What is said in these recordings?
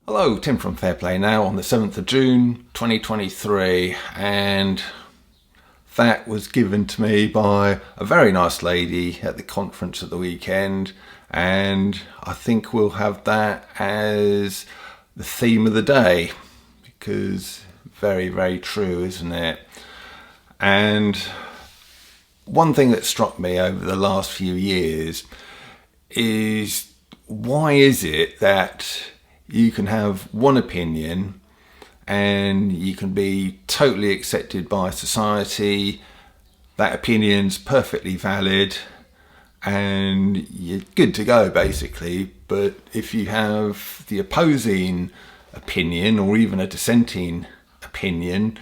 Hello, Tim from Fair Play Now on the 7th of June 2023, and that was given to me by a very nice lady at the conference at the weekend, and I think we'll have that as the theme of the day because very, very true, isn't it? And one thing that struck me over the last few years is why is it that you can have one opinion and you can be totally accepted by society, that opinion's perfectly valid and you're good to go basically, but if you have the opposing opinion or even a dissenting opinion,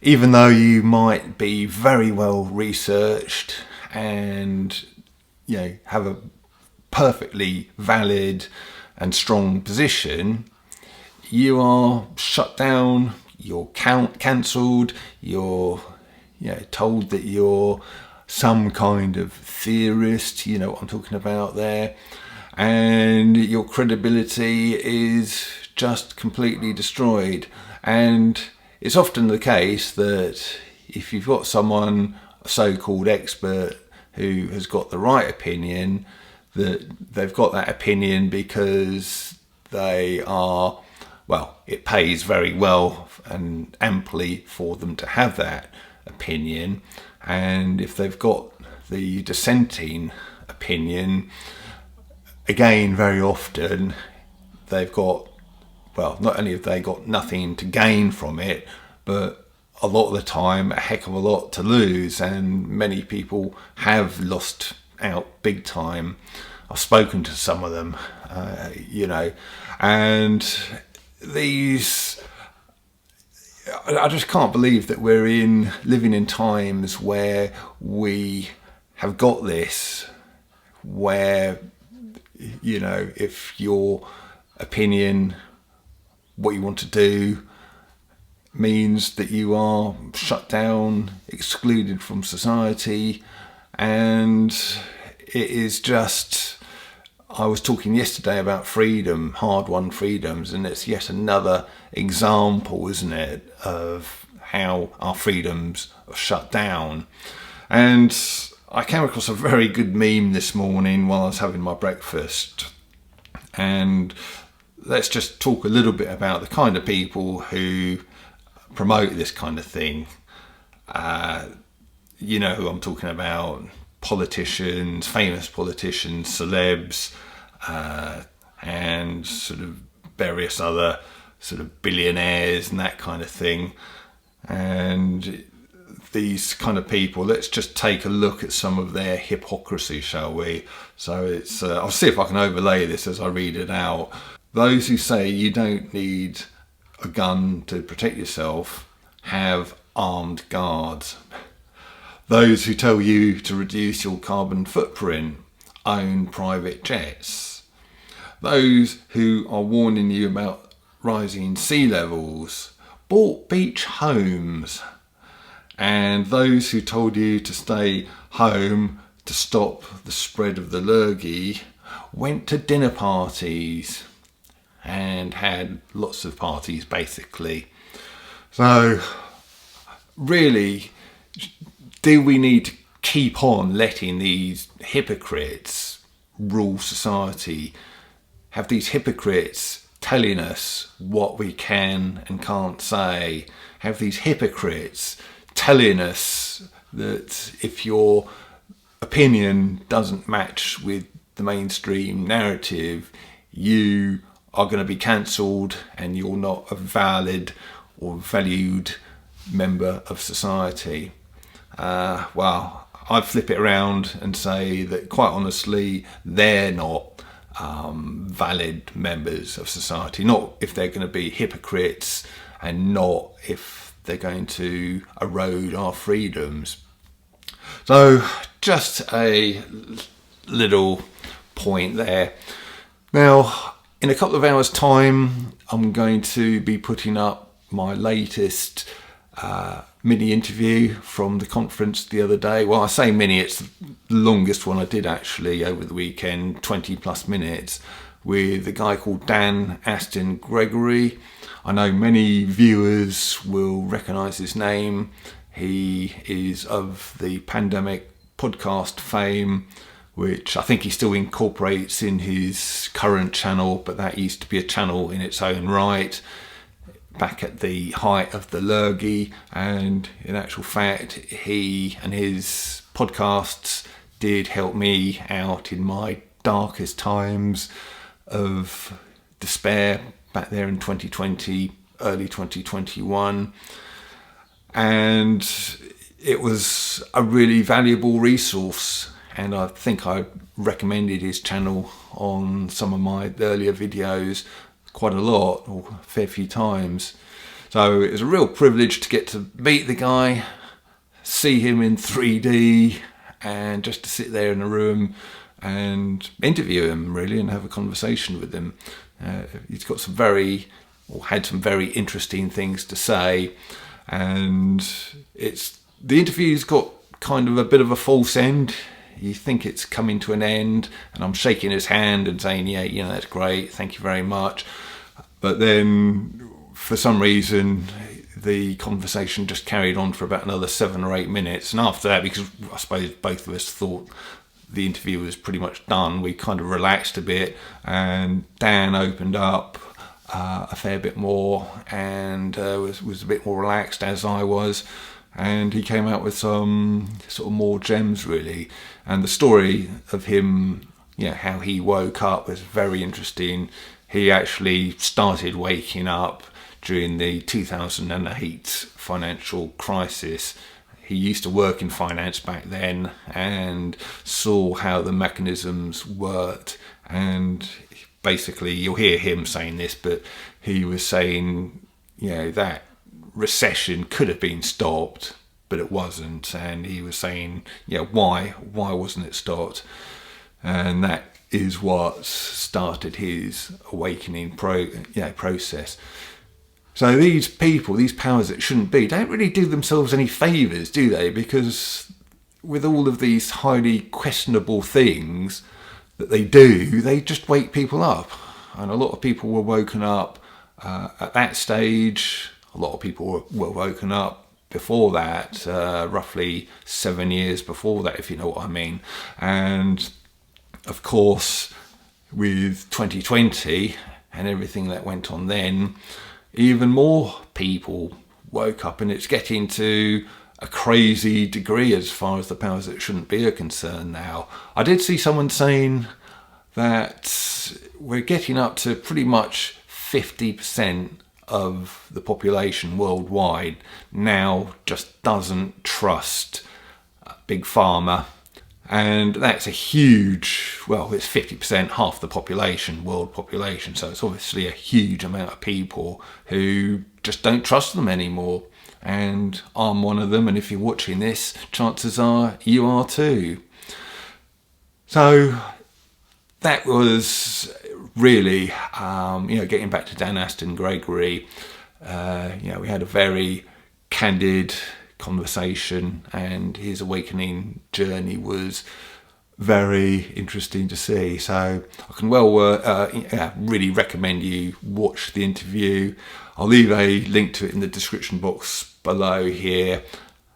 even though you might be very well researched and have a perfectly valid and strong position, you are shut down, you're cancelled, you're told that you're some kind of theorist, you know what I'm talking about there, and your credibility is just completely destroyed. And it's often the case that if you've got someone, a so-called expert, who has got the right opinion, that they've got that opinion because they are, it pays very well and amply for them to have that opinion. And if they've got the dissenting opinion, again, very often they've got, not only have they got nothing to gain from it, but a lot of the time a heck of a lot to lose, and many people have lost out big time. I've spoken to some of them, and these, I just can't believe that we're living in times where we have got this, where, if your opinion, what you want to do, means that you are shut down, excluded from society. And it is just, I was talking yesterday about freedom, hard-won freedoms, and it's yet another example, isn't it, of how our freedoms are shut down. And I came across a very good meme this morning while I was having my breakfast, and let's just talk a little bit about the kind of people who promote this kind of thing. You know who I'm talking about: politicians, famous politicians, celebs, and sort of various other sort of billionaires and that kind of thing. And these kind of people, let's just take a look at some of their hypocrisy, shall we? So it's I'll see if I can overlay this as I read it out. Those who say you don't need a gun to protect yourself have armed guards. Those who tell you to reduce your carbon footprint own private jets. Those who are warning you about rising sea levels bought beach homes. And those who told you to stay home to stop the spread of the lurgy went to dinner parties and had lots of parties basically. So really, do we need to keep on letting these hypocrites rule society? Have these hypocrites telling us what we can and can't say? Have these hypocrites telling us that if your opinion doesn't match with the mainstream narrative, you are going to be cancelled and you're not a valid or valued member of society? I'd flip it around and say that quite honestly, they're not valid members of society. Not if they're going to be hypocrites, and not if they're going to erode our freedoms. So just a little point there. Now, in a couple of hours' time, I'm going to be putting up my latest mini interview from the conference the other day. Well, I say mini, it's the longest one I did actually over the weekend, 20 plus minutes. with a guy called Dan Aston Gregory. I know many viewers will recognise his name. He is of the Pandemic podcast fame, which I think he still incorporates in his current channel, but that used to be a channel in its own right back at the height of the lurgy. And in actual fact, he and his podcasts did help me out in my darkest times of despair back there in 2020, early 2021. And it was a really valuable resource, and I think I recommended his channel on some of my earlier videos quite a lot, or a fair few times. So it was a real privilege to get to meet the guy, see him in 3D, and just to sit there in a room and interview him really and have a conversation with him. He's got had some very interesting things to say, and the interview's got kind of a bit of a false end. You think it's coming to an end, and I'm shaking his hand and saying, yeah, that's great, thank you very much. But then for some reason the conversation just carried on for about another 7 or 8 minutes, and after that, because I suppose both of us thought the interview was pretty much done, we kind of relaxed a bit, and Dan opened up a fair bit more and was a bit more relaxed, as I was, and he came out with some sort of more gems really. And the story of him, how he woke up was very interesting. He actually started waking up during the 2008 financial crisis. He used to work in finance back then and saw how the mechanisms worked, and basically you'll hear him saying this, but he was saying that recession could have been stopped, but it wasn't. And he was saying why wasn't it stopped? And that is what started his awakening process. So these people, these powers that shouldn't be, don't really do themselves any favours, do they? Because with all of these highly questionable things that they do, they just wake people up. And a lot of people were woken up at that stage. A lot of people were woken up before that, roughly 7 years before that, if you know what I mean. And of course, with 2020 and everything that went on then, even more people woke up, and it's getting to a crazy degree as far as the powers that shouldn't be are concerned now. I did see someone saying that we're getting up to pretty much 50% of the population worldwide now just doesn't trust Big Pharma. And that's a huge, it's 50%, half the population, world population. So it's obviously a huge amount of people who just don't trust them anymore. And I'm one of them. And if you're watching this, chances are you are too. So that was really, getting back to Dan Aston Gregory, we had a very candid conversation, and his awakening journey was very interesting to see. So I can really recommend you watch the interview. I'll leave a link to it in the description box below here.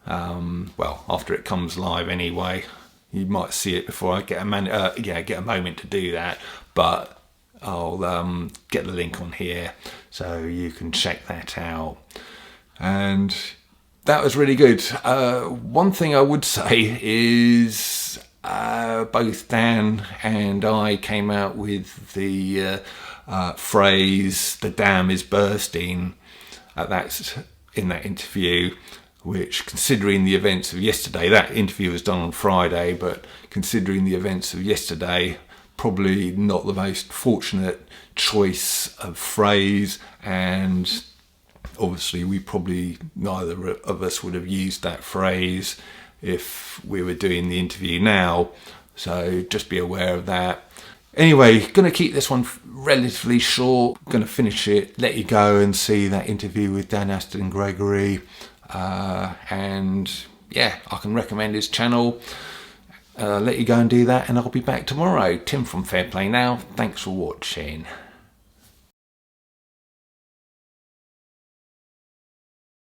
After it comes live anyway. You might see it before I get a moment to do that, but I'll get the link on here so you can check that out. And that was really good. One thing I would say is both Dan and I came out with the phrase "the dam is bursting" in that interview, which, considering the events of yesterday, that interview was done on Friday, but considering the events of yesterday, probably not the most fortunate choice of phrase, and obviously we probably, neither of us would have used that phrase if we were doing the interview now, so just be aware of that. Anyway, going to keep this one relatively short, going to finish it, let you go and see that interview with Dan Aston Gregory, and I can recommend his channel. let you go and do that, and I'll be back tomorrow. Tim from Fair Play Now. Thanks for watching.